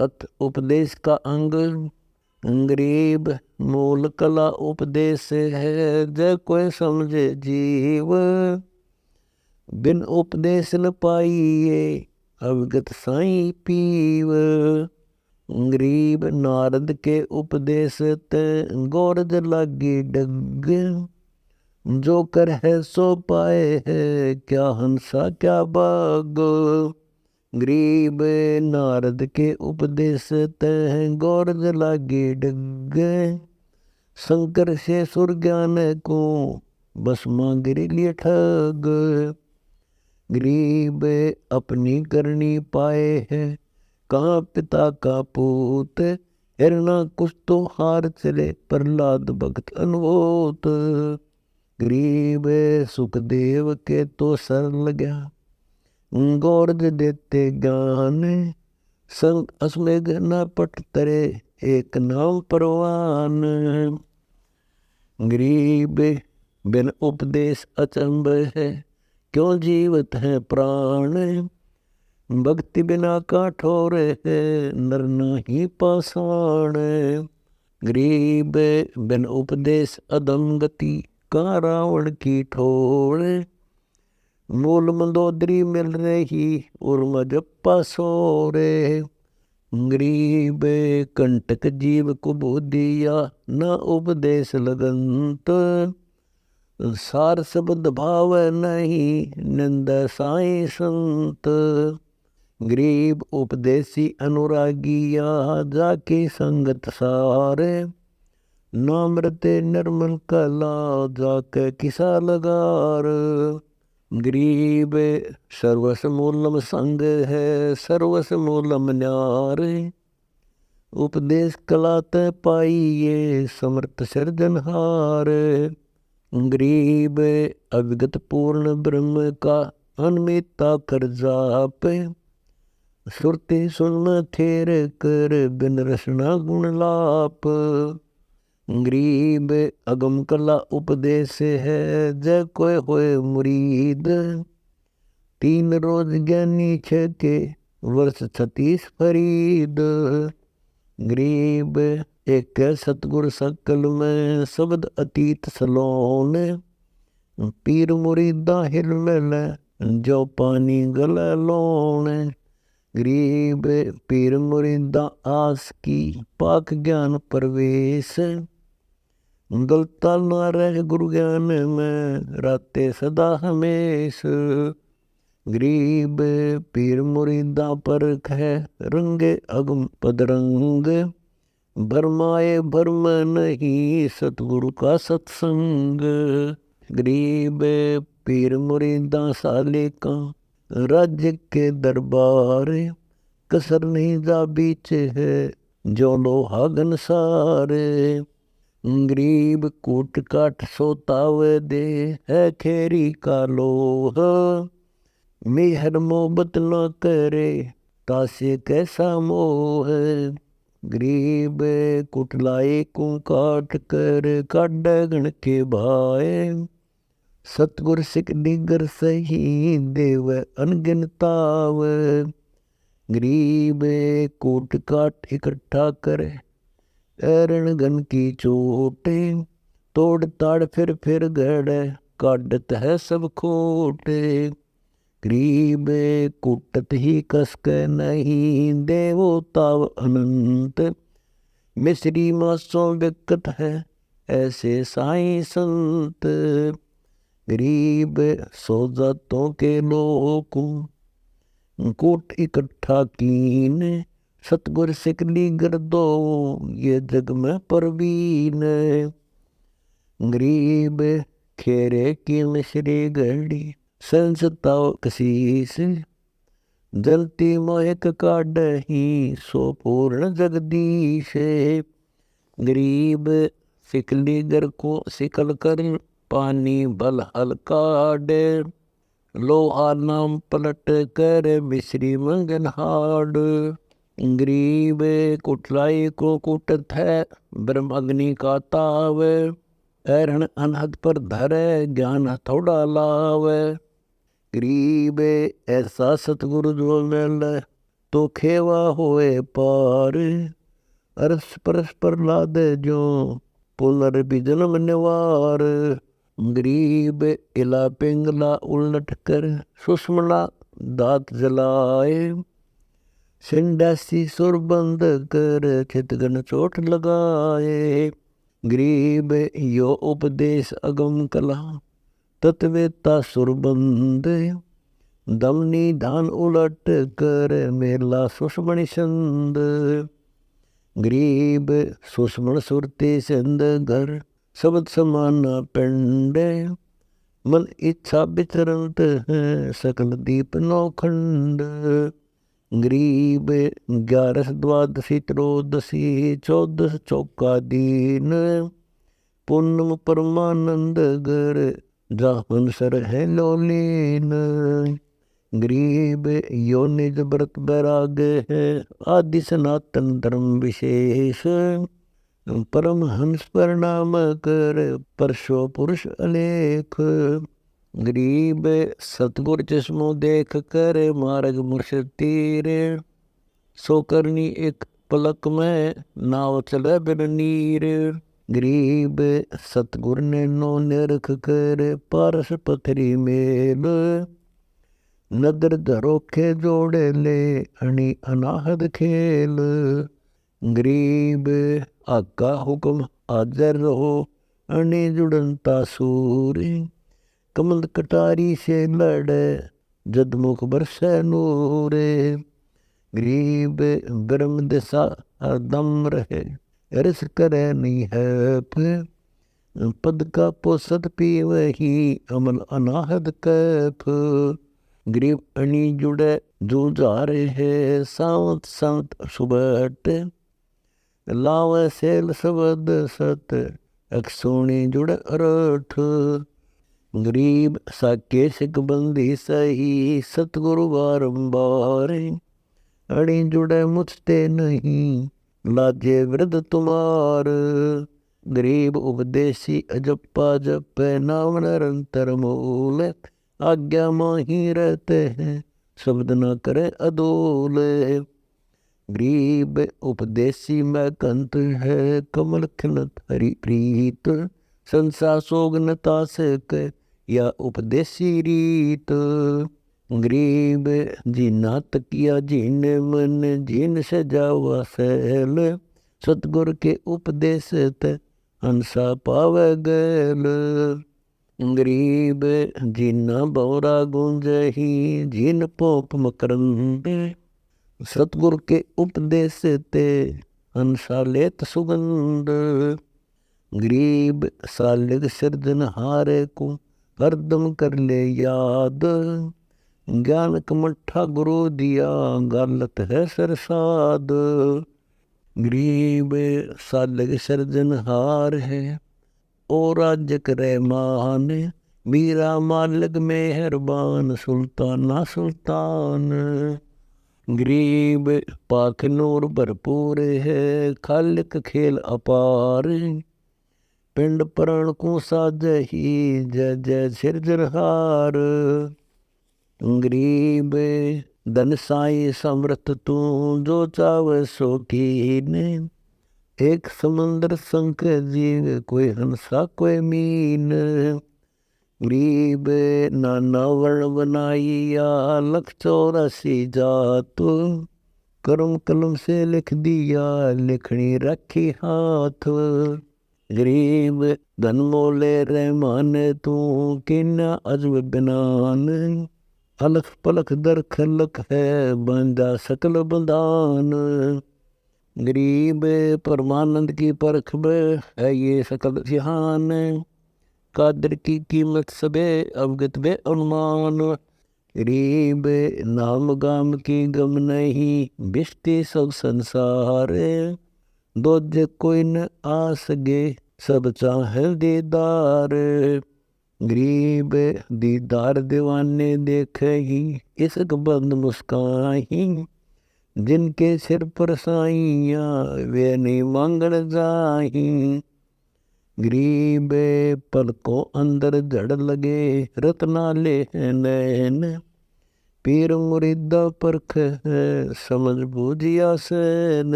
अथ उपदेश का अंग। गरीब मूल कला उपदेश है, जय कोई समझे जीव। बिन उपदेश न पाइए, अवगत साई पीव। गरीब नारद के उपदेश ते, गोरज लागी डग। जो कर है सो पाए है, क्या हंसा क्या बाग। गरीब नारद के उपदेश ते, गोरज लागी डग। शंकर से सुर ज्ञान को, भस्मा गिर लिए ठग। गरीब अपनी करनी पाए है, कहाँ पिता का पूत। हिरना कुछ तो हार चले, प्रहलाद भक्त अनवोत। गरीब सुखदेव के तो सरल गया, गोरज देते ज्ञान। संग असमेघ न पट तरे, एक नाम परवान। गरीब बिन उपदेश अचंभ है, क्यों जीवत है प्राण। भक्ति बिना काठोर है, नर नहीं पाषाण। गरीब बिन उपदेश अधम गति, कहाँ रावण की ठोर। मूल मंदोदरी मिल रही, उर्म जप्पा सोरे। गरीब कंटक जीव को बोधिया, न उपदेश लगंत। सार शब्द भाव नहीं, निंद साई संत। गरीब उपदेशी अनुरागिया, जाके संगत सारे। नामृते निर्मल कला, जाके किसा लगार। गरीब सर्वस मूलम संग है, सर्वस मूलम न्यार। उपदेश कला ते पाइए, समर्थ सृजनहार। गरीब अविगत पूर्ण ब्रह्म का, अनमिता कर जाप। सुरते सुन थेर कर, बिन रसना गुण लाप। गरीब अगम कला उपदेश है, जय कोय होए मुरीद। 3 रोज ज्ञानी छके, वर्ष 36 फरीद। गरीब एक सतगुर सकल में, शब्द अतीत सलोन। पीर मुरीदा हिल मिल, जो पानी गल लोन। गरीब पीर मुरीदा आस की, पाक ज्ञान प्रवेश। गलता न रह गुरु ज्ञान में, राते सदा हमेश। गरीब पीर मुरीदा परख है, रंगे अगम पदरंग। भरमाए भरम नहीं, सतगुरु का सत्संग। गरीब पीर मुरीदा साले का, राज्य के दरबार। कसर नहीं जा बीच है, जो लोहा घनसार। गरीब कूट काट सोताव दे, है खेरी का लोह। मेहर मोहब्बत न करे, तासे कैसा मोह। गरीब कुटलाए को काट कर, काट गण के भाए। सतगुर सिख निगर सही, देव अनगिनताव। गरीब कूट काट इकट्ठा करे, एरण गन की चोटे। तोड़ ताड़ फिर गड़े, काटत है सब खोटे। गरीब कुटत ही कसक नहीं, देवो ताव अनंत। मिश्री मासों विकत है, ऐसे साई संत। गरीब सो जातों के लोग, कूट इकट्ठा कीन। सतगुर सिकली कर दो, ये जग में परवीन। गरीब खेरे की मिश्री गढ़ी, संसताओ कशीस। जलती मोहक काढ़ही, सो पूर्ण जगदीश। गरीब सिकली गर को सिकल कर, पानी बल हल्का डे। लोहा नाम पलट कर, मिश्री मंगन हाड। गरीब कुटलाई को कुटत है, ब्रह्म अग्नि का ताव। एरण अनहद पर धरे, ज्ञान थोड़ा लाव। गरीब ऐसा सतगुरु जो मिल, तो खेवा होए पार। अरस परस प्रहलाद जो पुनर भी जन्म निवार। गरीब इला पिंगला उलट कर सुषमला दात जलाए। सिंडासी सुरबंद कर चितगन चोट लगाए। गरीब यो उपदेश अगम कला तत्वेता सुरबंद। दमनी धान उलट कर मेला सुषमणि संद। गरीब सुषमण सुरते संद घर शब्द समाना पिंड। मन इच्छा विचरंत है सकल दीप नौखंड। गरीब 11 द्वादशी त्रयोदशी 14 चौका दीन। पूनम परमानंद गर जाहन सर है लोलीन। गरीब यो निज व्रत बैराग है आदि सनातन धर्म विशेष। परम हंस प्रणाम कर परशो पुरुष अलेख। गरीब सतगुर चश्मो देख कर मार्ग मुर्शद तीर। सो करनी एक पलक में नाव चले बिन नीर। गरीब सतगुर ने नो निरख कर पारस पथरी मेल। नदर धरोखे जोड़े ले अणी अनाहद खेल। गरीब आका हुक्म हाजर रहो अणी जुड़नता सूर। कमल कटारी से लड़े जदमुख बरसे नूर। गरीब ब्रह्म दिशा हरदम रहे रस करे नहीं है। पद का पोसत पी वही अमल अनाहद कैफ। गरीब अणी जुड़े जूझारे है सावत संत सुबट। लाव सेल सबद सत अक्सोणी जुड़ अरठ। गरीब साके सिक बंदी सही सतगुरु बारंबार। अणी जुड़े मुझते नहीं लाजे वृद्ध तुम्हार। गरीब उपदेशी अजप्पा जप नाम निरंतर मूल। आज्ञा माही रहते हैं शब्द न करे अदोल। गरीब उपदेशी में कंत है कमल खिलत हरि प्रीत। संसार सोगनता से के या उपदेशी रीत। गरीब जीना तकिया जीने मन जीन से जावा सैल। सतगुर के उपदेश ते हंसा पावे गैल। गरीब जीना बौरा गुंजही जीन पोप मकरंद। सतगुर के उपदेश ते हंसा लेत सुगंध। गरीब सालिग सिरजन हारे को हरदम कर ले याद। ज्ञान कमठा गुरु दिया गालत है सरसाद। गरीब सालिग सिरजन हार है और राज्य करे मान। मीरा मालिक मेहरबान सुल्ताना सुल्तान। गरीब पाख नूर भरपूर है खालिक खेल अपार। पिंड प्राण को साजही जय जय सिरजनहार। गरीब धन साई समर्थ तू जो चावे सो कीन। एक समुंदर संख जीव कोई हंसा कोई मीन। गरीब नाना वर्ण बनाइया 184 जात। करम कलम से लिख दिया लिखनी रखी हाथ। गरीब धन मोले रहमान तू किन्ना अजब बिनान। अलख पलख दर खलक है बंदा सकल बंदान। गरीब परमानंद की परख में है ये सकल जहान। कादर की कीमत सबे अवगत बे अनुमान। गरीब नाम गाम की गम नहीं बिस्ती सब संसार। दोजे कोई न आ सके सब चाहे दीदार। गरीब दीदार दीवाने देखे ही इसक बंद मुस्काही। जिनके सिर पर साइया वे नहीं मांगण जाही। गरीब पलकों अंदर जड़ लगे रत्नाले नैन। पीर मुरीदा परख है समझ बूझिया सैन।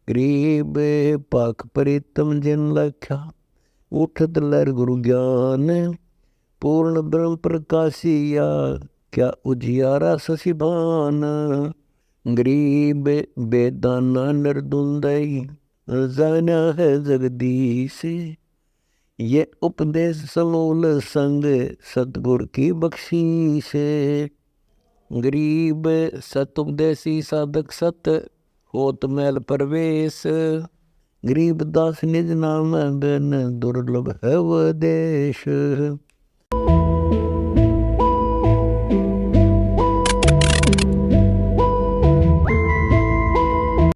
गरीब पाक प्रीतम जिन लख्या उठत लहर गुरु ज्ञान। पूर्ण ब्रह्म प्रकाशिया क्या उजियारा शशिभान। गरीब बेदाना निर्दुंदई जाना है जगदीश। ये उपदेश समूल संग सतगुर की बख्शीश। गरीब सत उपदेशी साधक सत होत मैल प्रवेश। गरीब दास निज नाम बिन दुर्लभ है वह देश।